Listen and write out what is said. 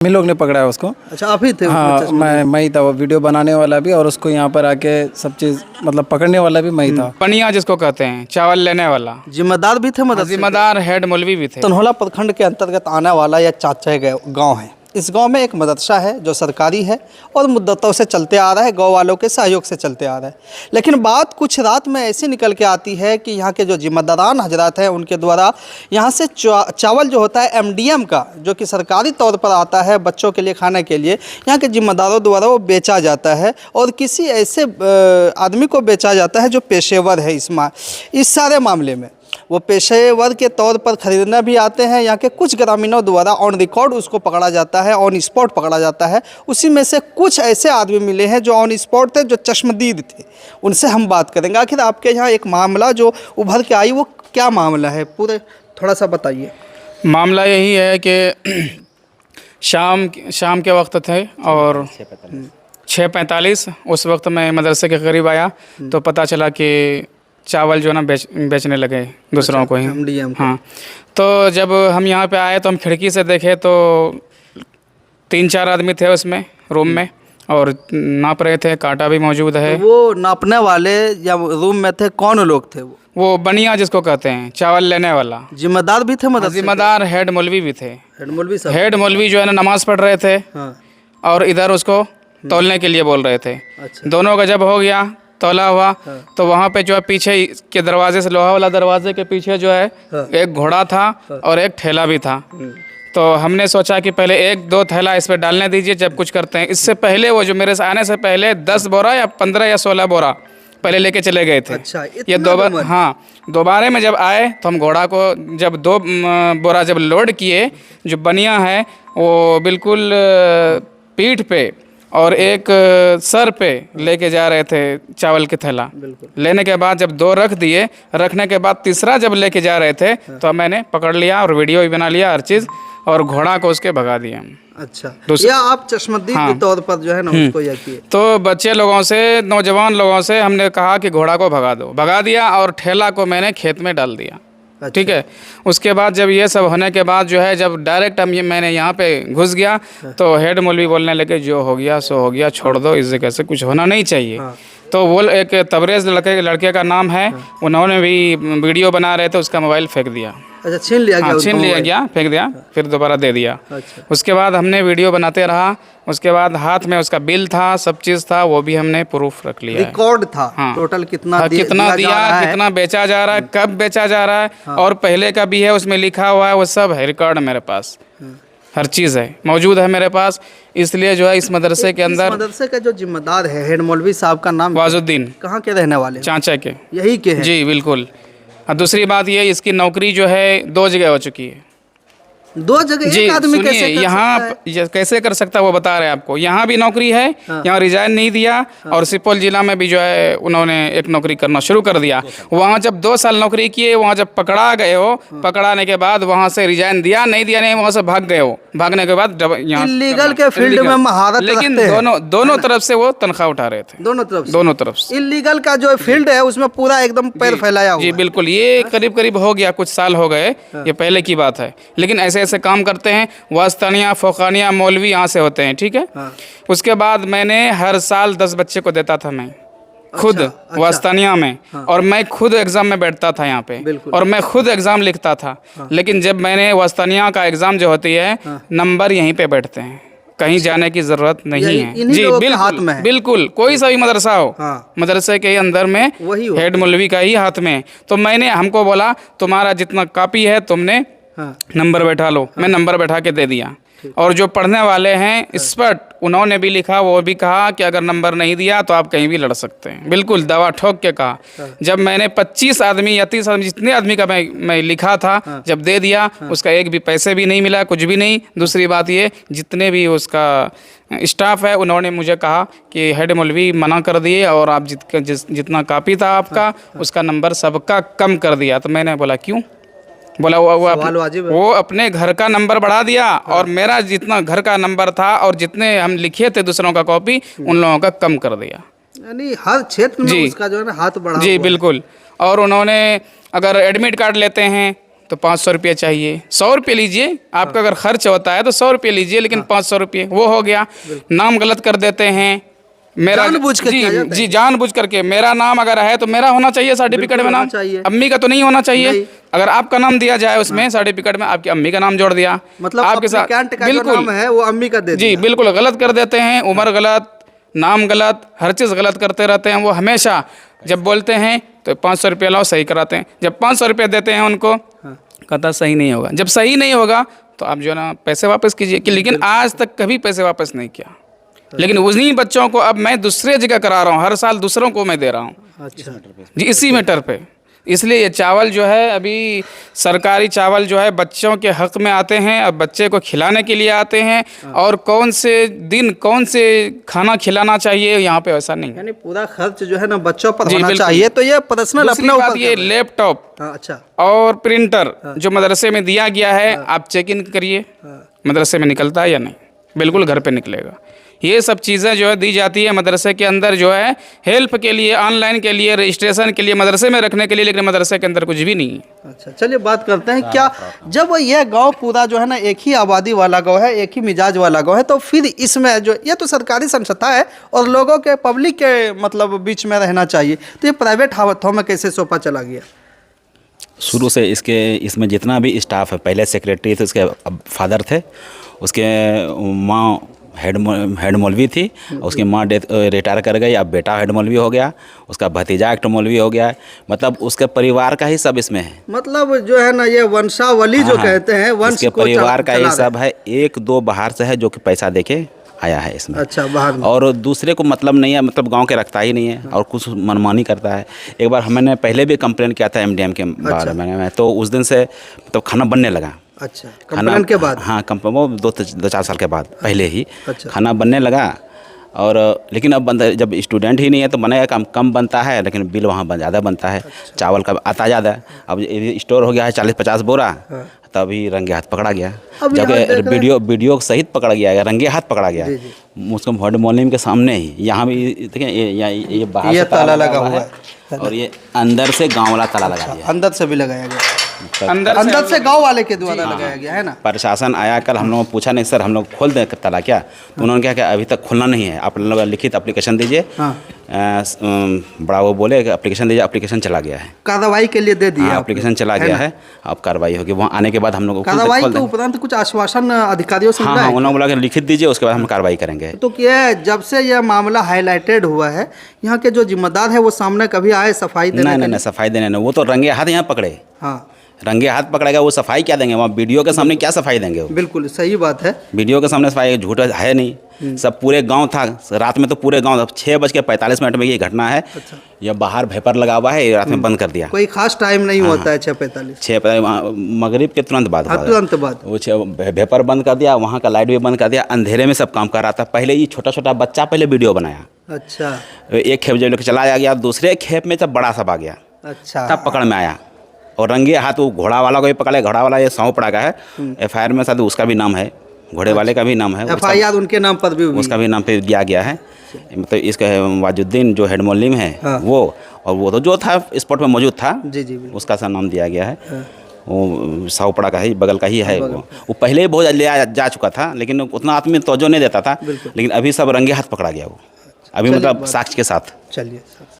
हम लोग ने पकड़ा है उसको। अच्छा, आप ही थे? हाँ, मैं ही था, वो वीडियो बनाने वाला भी और उसको यहाँ पर आके सब चीज़ मतलब पकड़ने वाला भी मैं ही था। पनिया जिसको कहते हैं, चावल लेने वाला जिम्मेदार भी थे मदद? जिम्मेदार हेड मौलवी भी थे। तनहौला प्रखंड के अंतर्गत आने वाला यह चाचा गांव है। इस गांव में एक मदरसा है जो सरकारी है और मुद्दतों से चलते आ रहा है, गांव वालों के सहयोग से चलते आ रहा है। लेकिन बात कुछ रात में ऐसी निकल के आती है कि यहाँ के जो जिम्मेदारान हजरात हैं उनके द्वारा यहाँ से चावल जो होता है MDM का, जो कि सरकारी तौर पर आता है बच्चों के लिए खाने के लिए, यहाँ के जिम्मेदारों द्वारा वो बेचा जाता है और किसी ऐसे आदमी को बेचा जाता है जो पेशेवर है इस सारे मामले में। वो पेशेवर के तौर पर ख़रीदना भी आते हैं। यहाँ के कुछ ग्रामीणों द्वारा ऑन रिकॉर्ड उसको पकड़ा जाता है, ऑन स्पॉट पकड़ा जाता है। उसी में से कुछ ऐसे आदमी मिले हैं जो ऑन स्पॉट थे, जो चश्मदीद थे। उनसे हम बात करेंगे। आखिर आपके यहाँ एक मामला जो उभर के आई, वो क्या मामला है, पूरे थोड़ा सा बताइए। मामला यही है कि शाम के वक्त थे और 6:45 उस वक्त मैं मदरसे के करीब आया तो पता चला कि चावल जो ना बेचने लगे दूसरों को ही। MDM हाँ, तो जब हम यहाँ पे आए तो हम खिड़की से देखे तो 3-4 आदमी थे उसमें रूम में और नाप रहे थे, कांटा भी मौजूद है। तो वो नापने वाले या रूम में थे, कौन लोग थे? वो बनिया जिसको कहते हैं, चावल लेने वाला। जिम्मेदार भी थे मदद? जिम्मेदार हेड मौलवी भी थे। हेड मौलवी साहब? हेड मौलवी जो है ना नमाज पढ़ रहे थे और इधर उसको तौलने के लिए बोल रहे थे। अच्छा। दोनों का जब हो गया, तौला हुआ, तो वहाँ पे जो है पीछे के दरवाजे से, लोहा वाला दरवाजे के पीछे जो है एक घोड़ा था और एक ठेला भी था। तो हमने सोचा कि पहले 1-2 थैला इस पर डालने दीजिए, जब कुछ करते हैं। इससे पहले वो जो मेरे से आने से पहले 10 बोरा या 15 या 16 बोरा पहले लेके चले गए थे। अच्छा, ये दोबारे में जब आए तो हम घोड़ा को जब 2 बोरा जब लोड किए, जो बनिया है वो बिल्कुल पीठ पे और एक सर पे लेके जा रहे थे चावल के थैला। लेने के बाद जब 2 रख दिए, रखने के बाद तीसरा जब लेके जा रहे थे तो मैंने पकड़ लिया और वीडियो भी बना लिया, हर चीज़, और घोड़ा को उसके भगा दिया। अच्छा, या आप चश्मदीद के तौर पर जो है ना उसको यह किए? तो बच्चे लोगों से, नौजवान लोगों से हमने कहा कि घोड़ा को भगा दो, भगा दिया और ठेला को मैंने खेत में डाल दिया। अच्छा। ठीक है। उसके बाद जब ये सब होने के बाद जो है, जब डायरेक्ट मैंने यहाँ पे घुस गया तो हेड मौलवी बोलने लगे जो हो गया सो हो गया, छोड़ दो, इस जगह से कुछ होना नहीं चाहिए। तो वो एक तबरेज़ लड़के का नाम है, उन्होंने भी वीडियो बना रहे थे, उसका मोबाइल फेंक दिया। अच्छा, छीन लिया गया? छीन लिया गया, फेंक दिया, फिर दोबारा दे दिया। अच्छा। उसके बाद हमने वीडियो बनाते रहा। उसके बाद हाथ में उसका बिल था, सब चीज़ था, वो भी हमने प्रूफ रख लिया। रिकॉर्ड था? हाँ। टोटल कितना दिया, कितना बेचा जा रहा है, कब बेचा जा रहा है, और पहले का भी है, उसमें लिखा हुआ है, वो सब है, रिकॉर्ड मेरे पास, हर चीज़ है, मौजूद है मेरे पास। इसलिए जो है इस मदरसे के अंदर, मदरसे का जो जिम्मेदार है हेड मौलवी साहब का नाम वाजुद्दीन, कहाँ के रहने वाले? चांचा के। यही के हैं? जी बिल्कुल। और दूसरी बात ये, इसकी नौकरी जो है 2 जगह हो चुकी है। 2 जगह? एक आदमी कैसे कर यहाँ सकता है? कैसे कर सकता है वो बता रहे हैं आपको। यहाँ भी नौकरी है, यहाँ रिजाइन नहीं दिया, और सुपौल जिला में भी जो है उन्होंने एक नौकरी करना शुरू कर दिया। वहाँ जब 2 साल नौकरी किए, वहाँ जब पकड़ा गए हो, पकड़ाने के बाद वहाँ से रिजाइन दिया नहीं दिया नहीं, वहाँ से भाग गए हो। भागने के बाद यहाँ इलीगल के फील्ड में महारत, लेकिन दोनों तरफ से वो तनख्वाह उठा रहे थे। दोनों तरफ से इलीगल का जो फील्ड है उसमें पूरा एकदम पैर फैलाया हुआ। जी बिल्कुल। ये करीब हो गया, कुछ साल हो गए, ये पहले की बात है, लेकिन ऐसे ऐसे काम करते हैं। वास्तानिया, फोकानिया, मौलवी यहाँ से होते हैं। ठीक है। उसके बाद मैंने हर साल 10 बच्चे को देता था मैं खुद। अच्छा। वास्तानिया में। और मैं खुद एग्ज़ाम में बैठता था यहाँ पे, और मैं खुद एग्ज़ाम लिखता था। लेकिन जब मैंने वास्तानिया का एग्ज़ाम जो होती है, नंबर यहीं पे बैठते हैं, कहीं जाने की ज़रूरत नहीं है। जी बिल्कुल, बिल्कुल, कोई सा भी मदरसा हो, मदरसे के अंदर में हेड मौलवी का ही हाथ में। तो हमको बोला तुम्हारा जितना कॉपी है तुमने नंबर बैठा लो। मैं नंबर बैठा के दे दिया। और जो पढ़ने वाले हैं एक्सपर्ट, उन्होंने भी लिखा, वो भी कहा कि अगर नंबर नहीं दिया तो आप कहीं भी लड़ सकते हैं। बिल्कुल दवा ठोक के कहा। जब मैंने 25 आदमी या 30 आदमी, जितने आदमी का मैं लिखा था, जब दे दिया, उसका एक भी पैसे भी नहीं मिला, कुछ भी नहीं। दूसरी बात ये, जितने भी उसका स्टाफ है उन्होंने मुझे कहा कि हेड मौलवी मना कर दिए और आप जितना कॉपी था आपका, उसका नंबर सबका कम कर दिया। तो मैंने बोला क्यों? बोला वो अपने घर का नंबर बढ़ा दिया, और मेरा जितना घर का नंबर था और जितने हम लिखे थे दूसरों का कॉपी, उन लोगों का कम कर दिया। यानी हर क्षेत्र में उसका जो है ना हाथ बढ़ा। जी बिल्कुल। और उन्होंने अगर एडमिट कार्ड लेते हैं तो 500 रुपये चाहिए। 100 रुपये लीजिए, आपका अगर खर्च होता है तो 100 रुपये लीजिए, लेकिन 500 रुपये वो हो गया। नाम गलत कर देते हैं, मेरा जानबूझ के किया जाता है। जी जानबूझ करके। मेरा नाम अगर है तो मेरा होना चाहिए सर्टिफिकेट में बिल्कुल नाम, होना चाहिए। अम्मी का तो नहीं होना चाहिए। नहीं। अगर आपका नाम दिया जाए उसमें सर्टिफिकेट में, आपकी अम्मी का नाम जोड़ दिया, मतलब आपके साथ applicant का जो नाम है वो अम्मी का दे जी दिया। बिल्कुल गलत कर देते हैं। उम्र गलत, नाम गलत, हर चीज़ गलत करते रहते हैं वो हमेशा। जब बोलते हैं तो 500 रुपये लाओ, सही कराते हैं। जब 500 रुपये देते हैं उनको, कहता सही नहीं होगा। जब सही नहीं होगा तो आप जो है ना पैसे वापस कीजिए कि, लेकिन आज तक कभी पैसे वापस नहीं किया। लेकिन उन्हीं बच्चों को अब मैं दूसरे जगह करा रहा हूँ, हर साल दूसरों को मैं दे रहा हूँ। अच्छा, जी इसी मैटर पे। इसलिए ये चावल जो है अभी सरकारी चावल जो है बच्चों के हक में आते हैं, अब बच्चे को खिलाने के लिए आते हैं। और कौन से दिन कौन से खाना खिलाना चाहिए यहाँ पे वैसा नहीं है। यानी पूरा खर्च जो है ना बच्चों पर जी, होना बिल्कुल। चाहिए। तो ये पर्सनल दूसरी अपने बात ऊपर ये कर रहे हैं। लैपटॉप हाँ, अच्छा, और प्रिंटर जो मदरसे में दिया गया है, आप चेक इन करिए मदरसे में निकलता है या नहीं। बिल्कुल घर पे निकलेगा। ये सब चीज़ें जो है दी जाती है मदरसे के अंदर, जो है हेल्प के लिए, ऑनलाइन के लिए, रजिस्ट्रेशन के लिए, मदरसे में रखने के लिए, लेकिन मदरसे के अंदर कुछ भी नहीं है। अच्छा, चलिए बात करते हैं। क्या जब यह गांव पूरा जो है ना एक ही आबादी वाला गांव है, एक ही मिजाज वाला गांव है, तो फिर इसमें जो ये तो सरकारी संस्था है और लोगों के पब्लिक के मतलब बीच में रहना चाहिए, तो ये प्राइवेट हाथों में कैसे सौंपा चला गया? शुरू से इसमें जितना भी स्टाफ है, पहले सेक्रेटरी थे, उसके फादर थे, उसके माँ हेड मौलवी थी, उसकी माँ रिटायर कर गई, अब बेटा हेड मौलवी हो गया, उसका भतीजा एक्टर मौलवी हो गया। मतलब उसके परिवार का ही सब इसमें है। मतलब जो है ना ये वंशावली जो कहते हैं, वंश उसके को परिवार का चला ही रहे सब है। एक दो बाहर से है जो कि पैसा देके आया है इसमें। अच्छा, बाहर में। और दूसरे को मतलब नहीं है, मतलब गांव के रखता ही नहीं है और कुछ मनमानी करता है। एक बार मैंने पहले भी कंप्लेन किया था एमडीएम के बारे में, तो उस दिन से मतलब खाना बनने लगा। अच्छा, कंप्लेन के बाद? हाँ, वो 2-4 साल के बाद पहले ही अच्छा। खाना बनने लगा। और लेकिन अब जब स्टूडेंट ही नहीं है तो बनेगा कम बनता है, लेकिन बिल वहाँ ज़्यादा बनता है। चावल का आता ज़्यादा है। अब स्टोर हो गया है 40-50 बोरा, तभी रंगे हाथ पकड़ा गया। जबकि वीडियो सहित पकड़ा गया है, रंगे हाथ पकड़ा गया है मुझको हेड मौलवी के सामने ही। यहाँ भी देखिए, ये बाहर से ताला लगा हुआ है और ये अंदर से गाँव वाला ताला लगा दिया। अंदर से भी लगाया गया, अंदर से गांव वाले के द्वारा लगाया गया है ना। प्रशासन आया कल, हम लोगों को पूछा नहीं सर हम लोग खोल दें ताला क्या, तो उन्होंने कहा कि अभी तक खोलना नहीं है, आप लोग लिखित एप्लीकेशन दीजिए। बड़ा वो बोले कि एप्लीकेशन दीजिए, एप्लीकेशन चला गया है, कार्रवाई के लिए दे दिया। एप्लीकेशन चला गया है, अब कार्रवाई होगी। वहाँ आने के बाद हम लोग को कार्रवाई के उपरांत कुछ आश्वासन अधिकारियों से मिला हाँ, है? उन्होंने बोला कि लिखित दीजिए, उसके बाद हम कार्रवाई करेंगे। तो क्या जब से यह मामला हाईलाइटेड हुआ है, यहाँ के जो जिम्मेदार है वो सामने कभी आए सफाई देने? नहीं, सफाई देने नहीं, वो तो रंगे हाथ यहाँ पकड़े। हाँ, रंगे हाथ पकड़ेगा, वो सफाई क्या देंगे? वहाँ वीडियो के सामने क्या सफाई देंगे? वो बिल्कुल सही बात है। वीडियो के सामने सफाई झूठ है नहीं। सब पूरे गांव था, रात में तो पूरे गांव 6:45 में ये घटना है। अच्छा। ये बाहर भेपर लगा हुआ है, रात में बंद कर दिया। कोई खास टाइम नहीं होता है 6:45? मगरिब के तुरंत बाद। तुरंत बाद वो भेपर बंद कर दिया, वहाँ का लाइट भी बंद कर दिया, अंधेरे में सब काम कर रहा था। पहले ये छोटा बच्चा पहले वीडियो बनाया। अच्छा, एक खेप जब चलाया गया, दूसरे खेप में तब बड़ा सब आ गया, अच्छा, तब पकड़ में आया। और रंगे हाथ वो घोड़ा वाला को भी पकड़ा। घोड़ा वाला ये सौंपड़ा का है, FIR में शायद उसका भी नाम है, घोड़े वाले का भी नाम है, FIR उनके नाम पर भी हुई? उसका भी नाम पे दिया गया है। मतलब इसका वाजुद्दीन जो हेड मौलवी है वो, और वो तो जो था स्पॉट में मौजूद था, जी, उसका सा नाम दिया गया है। वो साउपड़ा का ही बगल का ही है। वो पहले ही बहुत ले जा चुका था, लेकिन उतना आदमी तवज्जो नहीं देता था। लेकिन अभी सब रंगे हाथ पकड़ा गया वो, अभी मतलब साक्ष्य के साथ। चलिए।